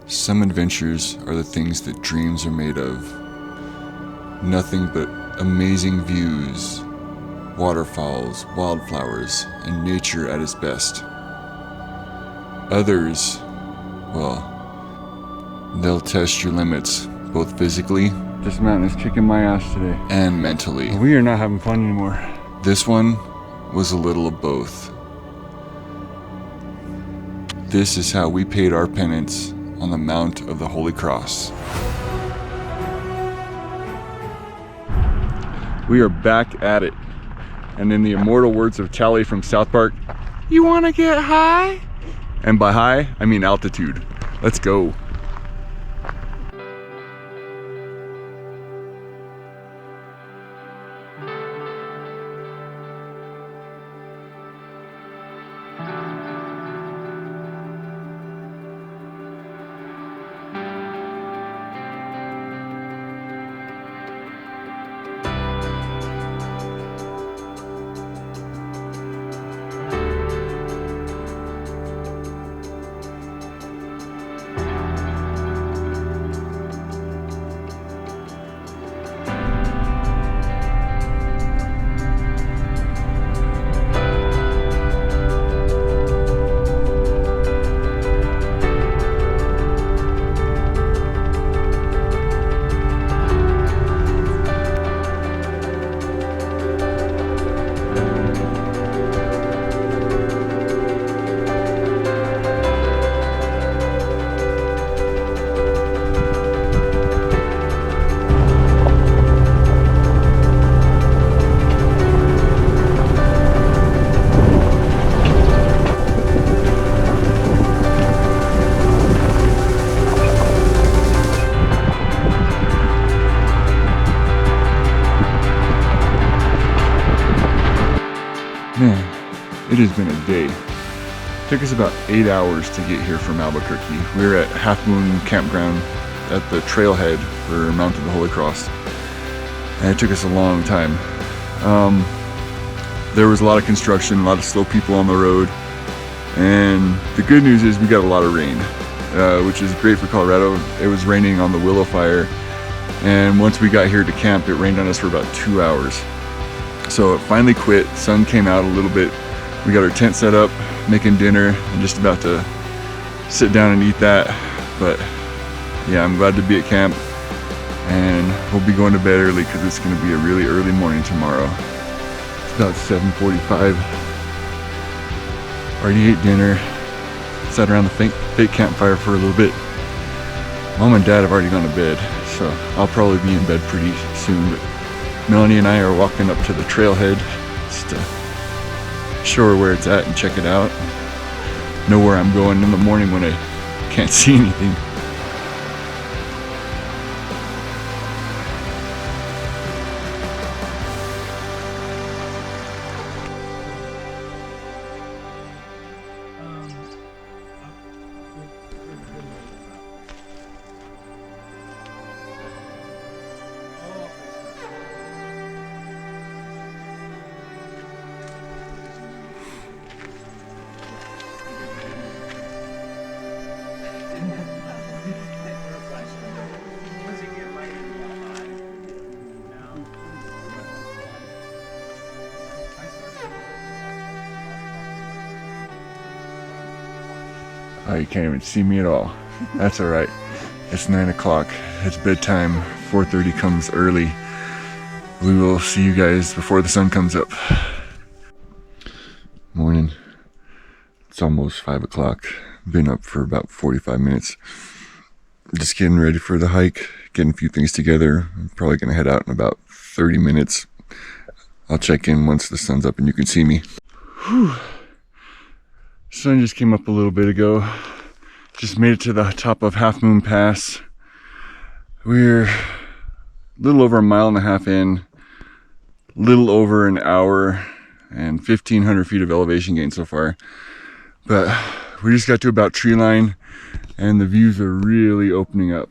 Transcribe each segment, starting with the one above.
Some adventures are the things that dreams are made of. Nothing but amazing views, waterfalls, wildflowers, and nature at its best. Others, well, they'll test your limits, both physically. This mountain is kicking my ass today. And mentally. We are not having fun anymore. This one was a little of both. This is how we paid our penance on the Mount of the Holy Cross. We are back at it. And in the immortal words of Tally from South Park, you wanna get high? And by high, I mean altitude. Let's go. Man, it has been a day. It took us about 8 hours to get here from Albuquerque. We were at Half Moon Campground at the trailhead for Mount of the Holy Cross. And it took us a long time. There was a lot of construction, a lot of slow people on the road. And the good news is we got a lot of rain, which is great for Colorado. It was raining on the Willow Fire. And once we got here to camp, it rained on us for about 2 hours. So it finally quit, sun came out a little bit. We got our tent set up, making dinner, and just about to sit down and eat that. But yeah, I'm glad to be at camp, and we'll be going to bed early because it's gonna be a really early morning tomorrow. It's about 7:45. Already ate dinner, sat around the fake campfire for a little bit. Mom and Dad have already gone to bed, so I'll probably be in bed pretty soon. But Melanie and I are walking up to the trailhead just to show her where it's at and check it out. Know where I'm going in the morning when I can't see anything. Oh, you can't even see me at all. That's all right. It's 9 o'clock. It's bedtime. 4:30 comes early. We will see you guys before the sun comes up. Morning. It's almost 5 o'clock. Been up for about 45 minutes. Just getting ready for the hike, getting a few things together. I'm probably gonna head out in about 30 minutes. I'll check in once the sun's up and you can see me. Whew. Sun just came up a little bit ago. Just made it to the top of Half Moon Pass. We're a little over 1.5 miles in, little over an hour, and 1,500 feet of elevation gain so far. But we just got to about tree line, and the views are really opening up.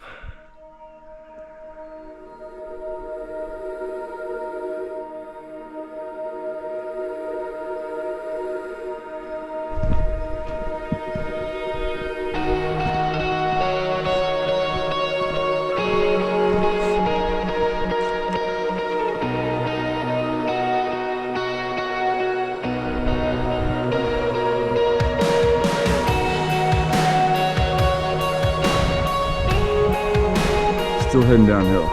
Still heading downhill.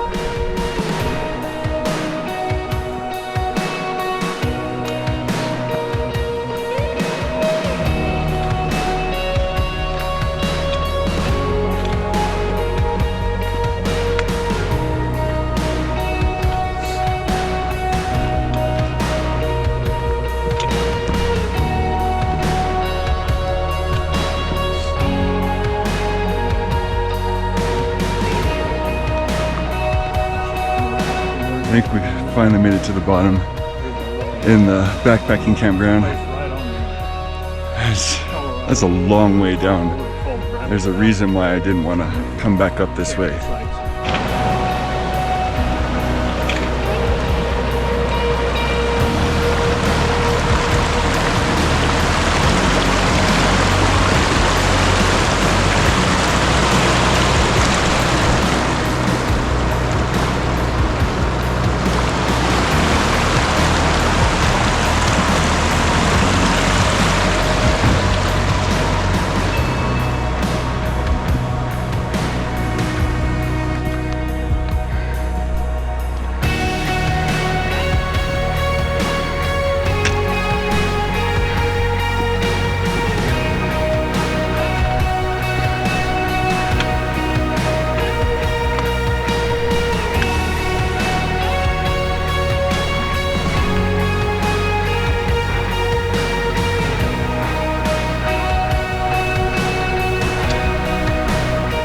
I think we finally made it to the bottom in the backpacking campground. That's a long way down. There's a reason why I didn't want to come back up this way.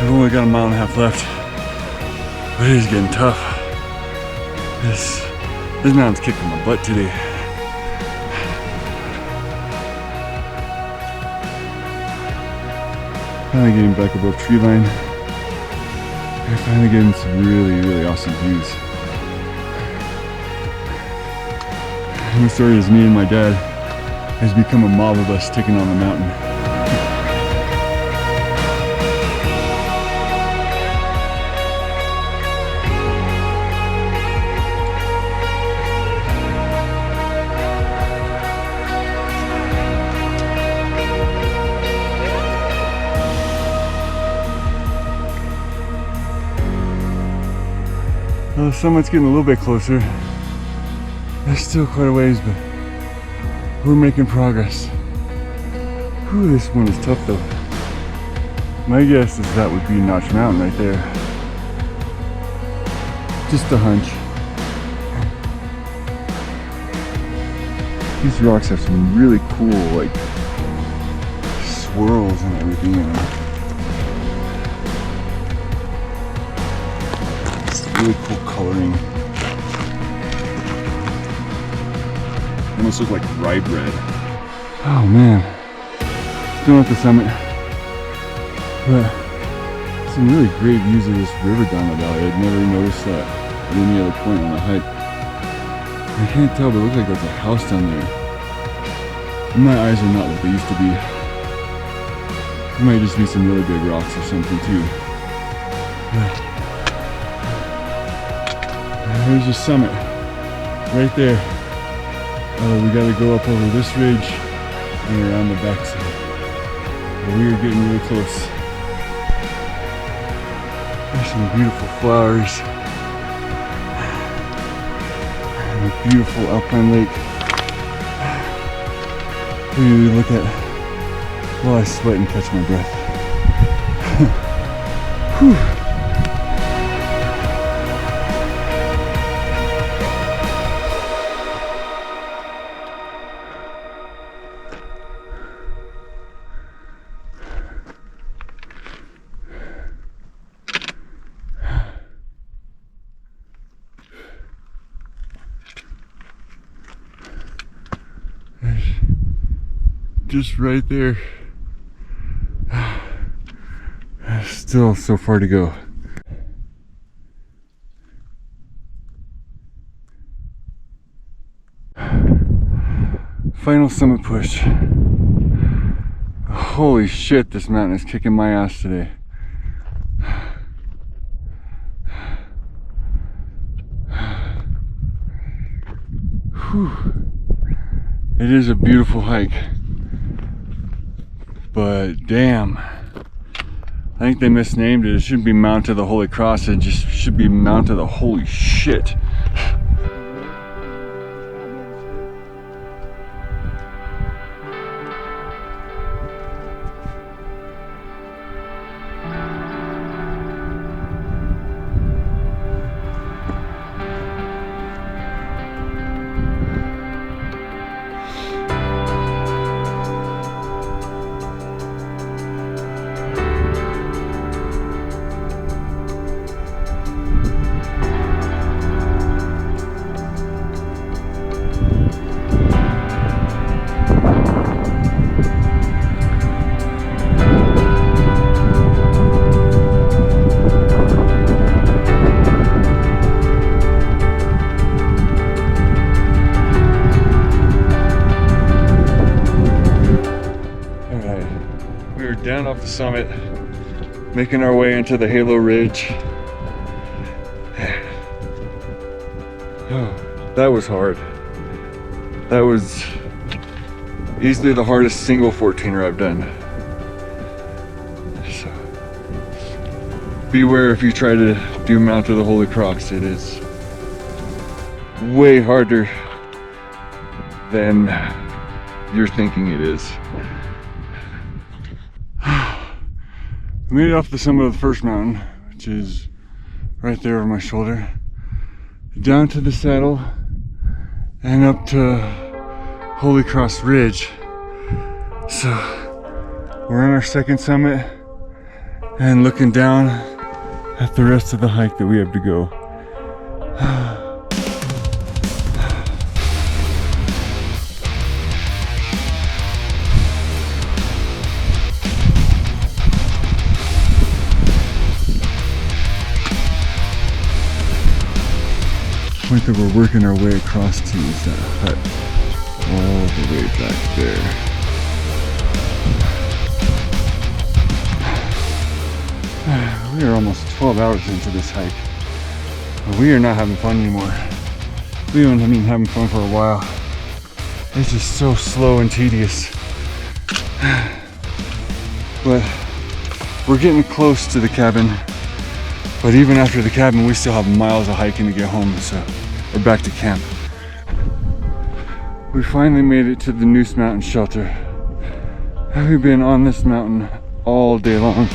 We've only got a mile and a half left, but it is getting tough. This mountain's kicking my butt today. Finally getting back above tree line. We're finally getting some really, really awesome views. And the story is me and my dad has become a mob of us taking on the mountain. Well, the summit's getting a little bit closer. There's still quite a ways, but we're making progress. Whew, this one is tough though. My guess is that would be Notch Mountain right there. Just a hunch. These rocks have some really cool, like, swirls and everything in them. Really cool coloring. Almost look like rye bread. Oh man, still at the summit, but some really great views of this river down the valley. I'd never noticed that at any other point on the hike. I can't tell, but it looks like there's a house down there. And my eyes are not what they used to be. It might just be some really big rocks or something too. There's your summit, right there. We gotta go up over this ridge and around the backside. But we are getting really close. There's some beautiful flowers. And a beautiful alpine lake. We look at while I sweat and catch my breath. Whew. Just right there. Still so far to go. Final summit push. Holy shit, this mountain is kicking my ass today. Whew. It is a beautiful hike. But damn, I think they misnamed it. It shouldn't be Mount of the Holy Cross. It just should be Mount of the Holy Shit. Down off the summit, making our way into the Halo Ridge. Oh, that was hard. That was easily the hardest single 14er I've done. So, beware if you try to do Mount of the Holy Cross. It is way harder than you're thinking it is. I made it off the summit of the first mountain, which is right there over my shoulder, down to the saddle and up to Holy Cross Ridge. So we're on our second summit and looking down at the rest of the hike that we have to go. The point that we're working our way across to is that hut all the way back there. We are almost 12 hours into this hike, but we are not having fun anymore. We haven't been having fun for a while. It's just so slow and tedious. But we're getting close to the cabin. But even after the cabin, we still have miles of hiking to get home, so we're back to camp. We finally made it to the Noose Mountain shelter. We've been on this mountain all day long.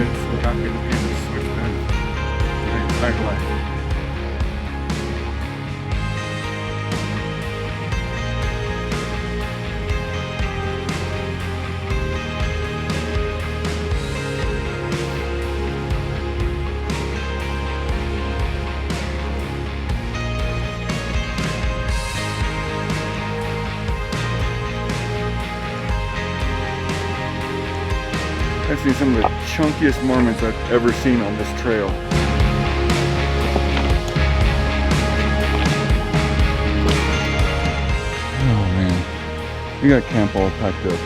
benefits without getting paid to switch them my entire life. I've seen some of the chunkiest marmots I've ever seen on this trail. Oh man, we got camp all packed up.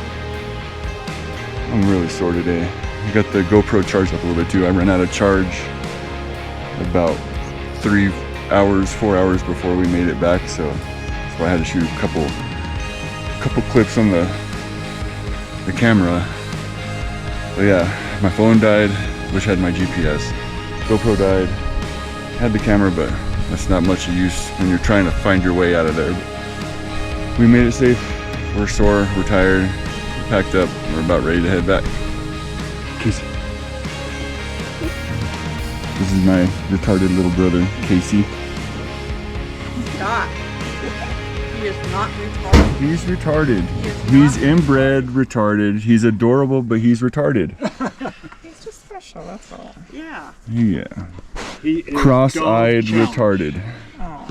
I'm really sore today. I got the GoPro charged up a little bit too. I ran out of charge about 4 hours before we made it back, so that's why I had to shoot a couple clips on the camera. But yeah, my phone died, wish I had my GPS. GoPro died, had the camera, but that's not much use when you're trying to find your way out of there. But we made it safe, we're sore, we're tired, we're packed up, we're about ready to head back. Casey. This is my retarded little brother, Casey. He's not. He is not retarded. He's retarded. He's inbred retarded. He's adorable, but he's retarded. He's just special, that's all. Yeah. Yeah. He is Cross-eyed dog retarded. Oh.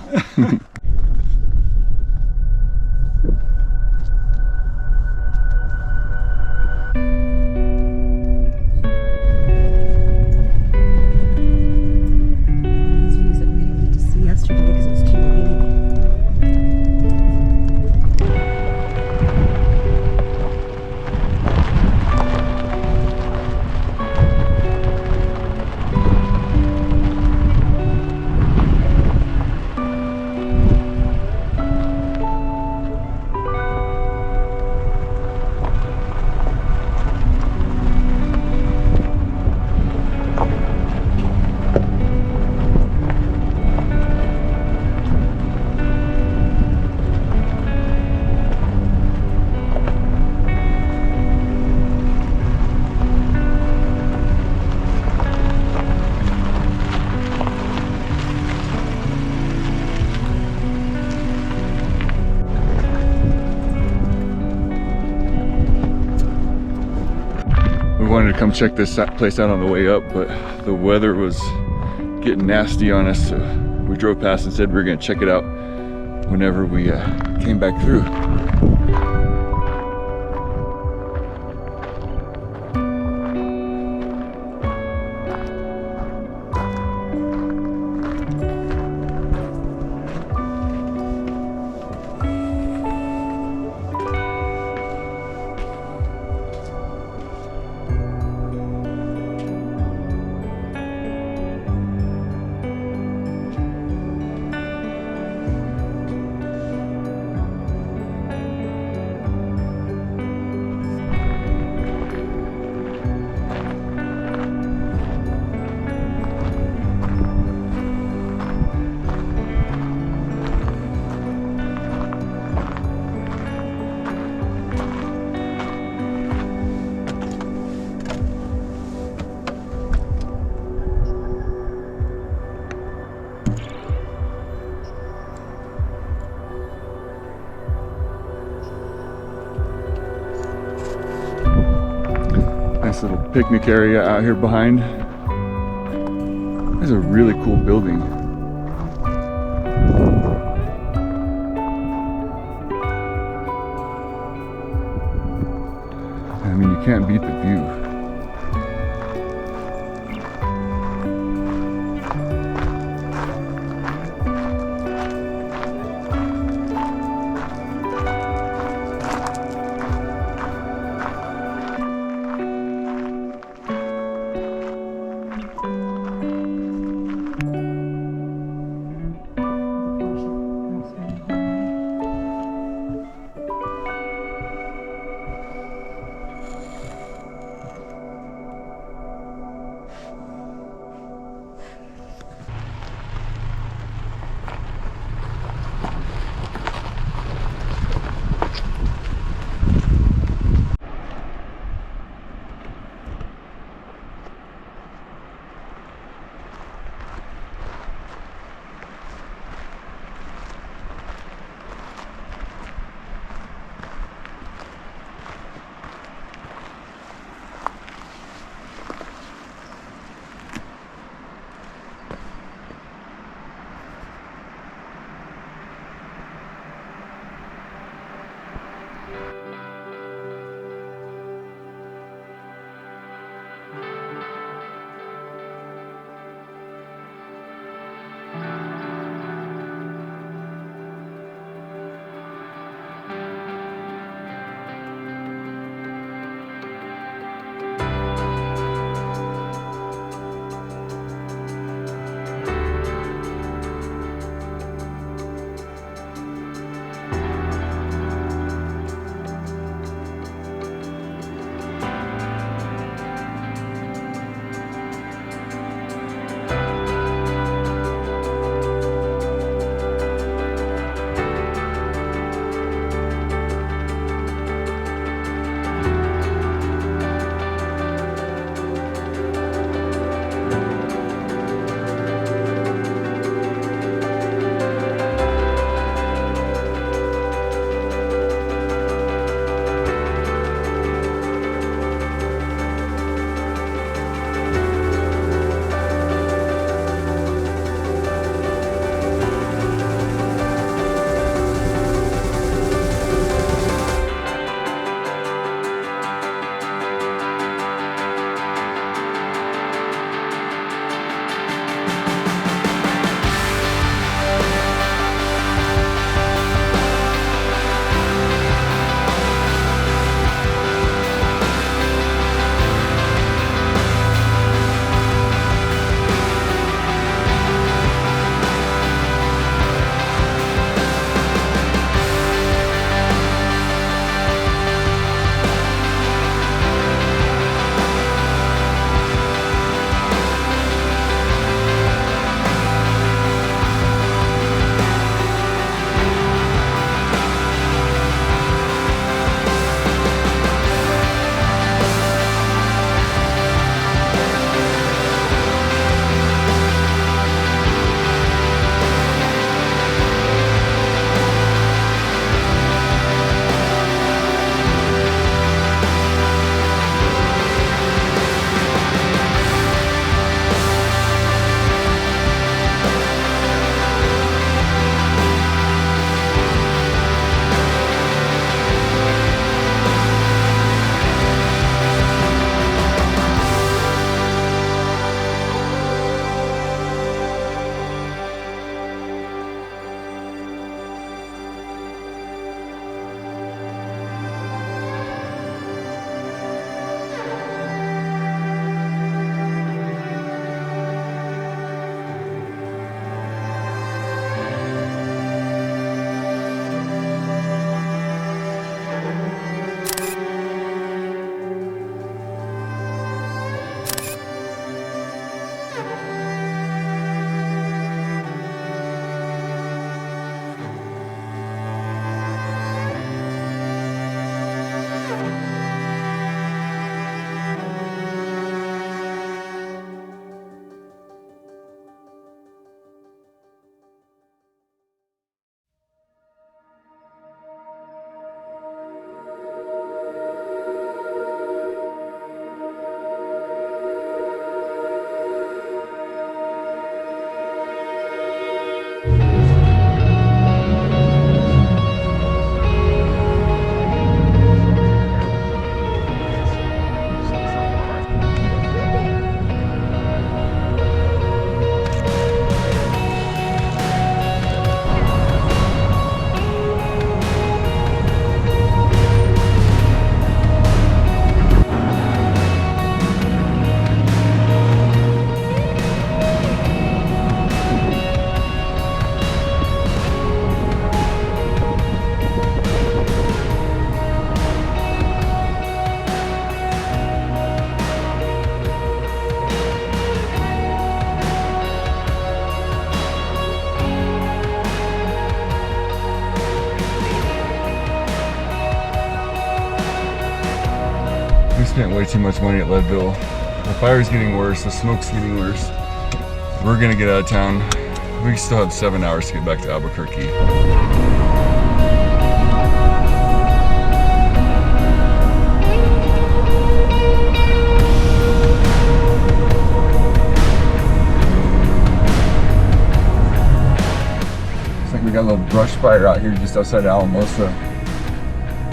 These views that we didn't get to see yesterday because it was too windy. We wanted to come check this place out on the way up, but the weather was getting nasty on us, so we drove past and said we were going to check it out whenever we came back through. Nice little picnic area out here behind. There's a really cool building. I mean, you can't beat the view. way too much money at Leadville. The fire's getting worse, the smoke's getting worse. We're gonna get out of town. We still have 7 hours to get back to Albuquerque. We got a little brush fire out here just outside Alamosa,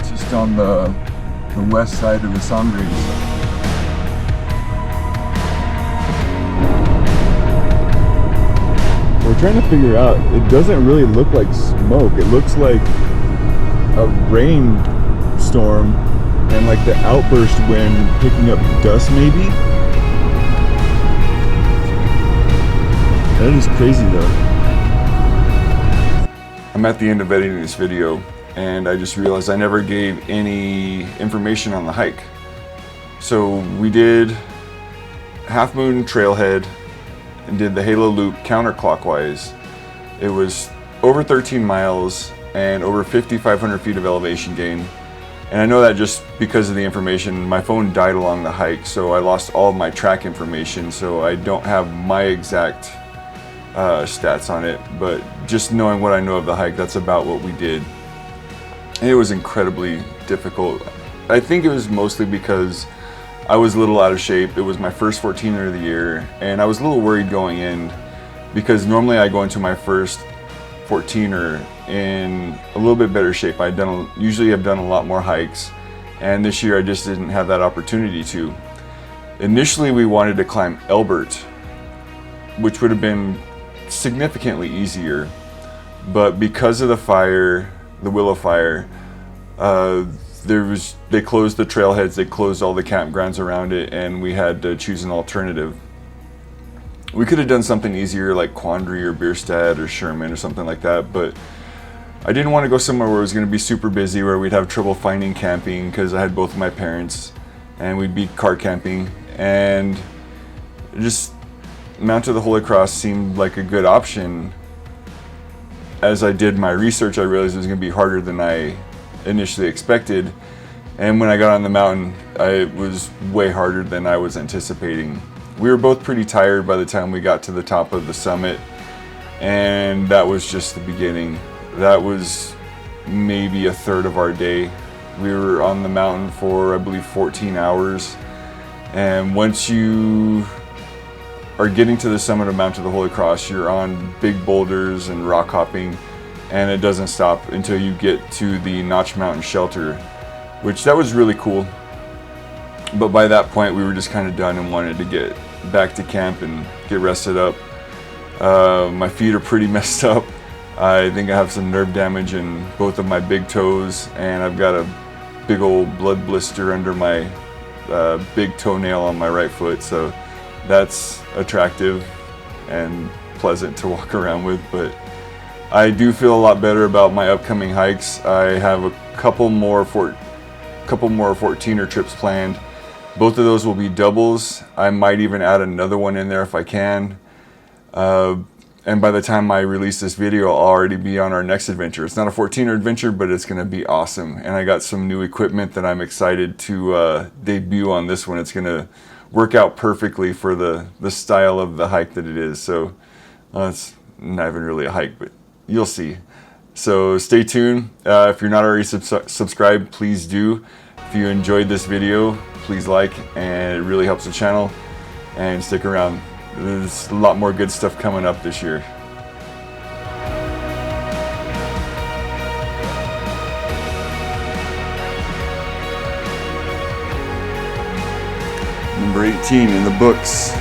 just on the west side of the Sangres. We're trying to figure out, it doesn't really look like smoke. It looks like a rainstorm and like the outburst wind picking up dust maybe. That is crazy though. I'm at the end of editing this video, and I just realized I never gave any information on the hike. So we did Half Moon Trailhead and did the Halo Loop counterclockwise. It was over 13 miles and over 5,500 feet of elevation gain. And I know that just because of the information, my phone died along the hike, so I lost all of my track information, so I don't have my exact stats on it, but just knowing what I know of the hike, that's about what we did. And it was incredibly difficult. I think it was mostly because I was a little out of shape. It was my first 14er of the year, and I was a little worried going in because normally I go into my first 14er in a little bit better shape. Usually I've done a lot more hikes, and this year I just didn't have that opportunity to. Initially we wanted to climb Elbert, which would have been significantly easier, but because of the fire, the willow fire, they closed the trailheads, they closed all the campgrounds around it, and we had to choose an alternative. We could have done something easier like Quandary or Bierstadt or Sherman or something like that, but I didn't want to go somewhere where it was going to be super busy, where we'd have trouble finding camping because I had both of my parents and we'd be car camping, and just Mount of the Holy Cross seemed like a good option. As I did my research, I realized it was going to be harder than I initially expected, and when I got on the mountain, it was way harder than I was anticipating. We were both pretty tired by the time we got to the top of the summit, and that was just the beginning. That was maybe a third of our day. We were on the mountain for, I believe, 14 hours, and once you are getting to the summit of Mount of the Holy Cross, you're on big boulders and rock hopping, and it doesn't stop until you get to the Notch Mountain Shelter, which that was really cool. But by that point we were just kind of done and wanted to get back to camp and get rested up. My feet are pretty messed up. I think I have some nerve damage in both of my big toes, and I've got a big old blood blister under my big toenail on my right foot, so that's attractive and pleasant to walk around with. But I do feel a lot better about my upcoming hikes. I have a couple more 14er trips planned. Both of those will be doubles. I might even add another one in there if I can. And by the time I release this video, I'll already be on our next adventure. It's not a 14er adventure, but it's gonna be awesome. And I got some new equipment that I'm excited to debut on this one. It's gonna work out perfectly for the style of the hike that it is. So it's not even really a hike, but you'll see. So stay tuned. If you're not already subscribed, please do. If you enjoyed this video, please like, and it really helps the channel. And stick around. There's a lot more good stuff coming up this year. Number 18 in the books.